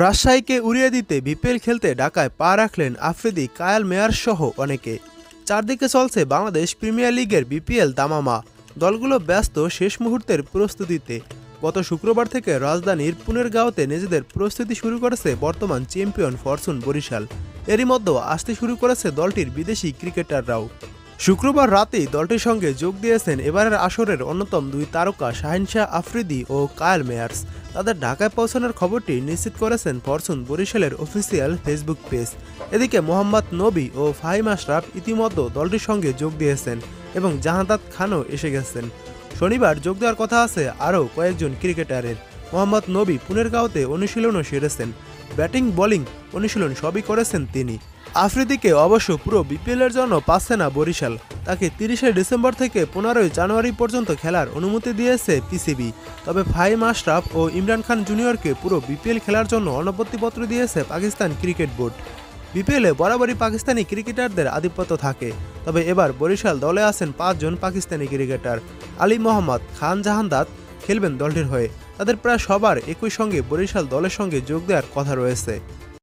রাজশাহীকে উড়িয়ে দিতে বিপিএল খেলতে ঢাকায় পা রাখলেন আফ্রিদি, কায়াল মেয়ার সহ অনেকে। চারদিকে চলছে বাংলাদেশ প্রিমিয়ার লিগের বিপিএল দামামা। দলগুলো ব্যস্ত শেষ মুহূর্তের প্রস্তুতিতে। গত শুক্রবার থেকে রাজধানীর পুনেরগাঁওতে নিজেদের প্রস্তুতি শুরু করেছে বর্তমান চ্যাম্পিয়ন ফরচুন বরিশাল। এরই মধ্যে আসতে শুরু করেছে দলটির বিদেশি ক্রিকেটাররাও। শুক্রবার রাতেই দলটির সঙ্গে যোগ দিয়েছেন এবারের আসরের অন্যতম দুই তারকা শাহিনশাহ আফ্রিদি ও কায়াল মেয়ার্স। তাদের ঢাকায় পৌঁছানোর খবরটি নিশ্চিত করেছেন ফরচুন বরিশালের অফিসিয়াল ফেসবুক পেজ। এদিকে মোহাম্মদ নবী ও ফাহিম আশরাফ ইতিমধ্যে দলটির সঙ্গে যোগ দিয়েছেন এবং জাহাদাত খানও এসে গেছেন। শনিবার যোগ দেওয়ার কথা আছে আরও কয়েকজন ক্রিকেটারের। মোহাম্মদ নবী পুনেরগাঁওতে অনুশীলনও সেরেছেন। ব্যাটিং বোলিং অনুশীলন সবই করেছেন তিনি। আফ্রিদিকে অবশ্য পুরো বিপিএলের জন্য পাচ্ছে না বরিশাল। তাকে ৩০শে ডিসেম্বর থেকে ১৫ই জানুয়ারি পর্যন্ত খেলার অনুমতি দিয়েছে পিসিবি। তবে ফাহিম আশরাফ ও ইমরান খান জুনিয়রকে পুরো বিপিএল খেলার জন্য অনুমতিপত্র দিয়েছে পাকিস্তান ক্রিকেট বোর্ড। বিপিএলে বরাবরই পাকিস্তানি ক্রিকেটারদের আধিপত্য থাকে। তবে এবার বরিশাল দলে আছেন ৫ জন পাকিস্তানি ক্রিকেটার। আলী মোহাম্মদ খান জাহান্দাত খেলবেন দলটির হয়ে। তাদের প্রায় সবার একই সঙ্গে বরিশাল দলের সঙ্গে যোগ দেওয়ার কথা রয়েছে।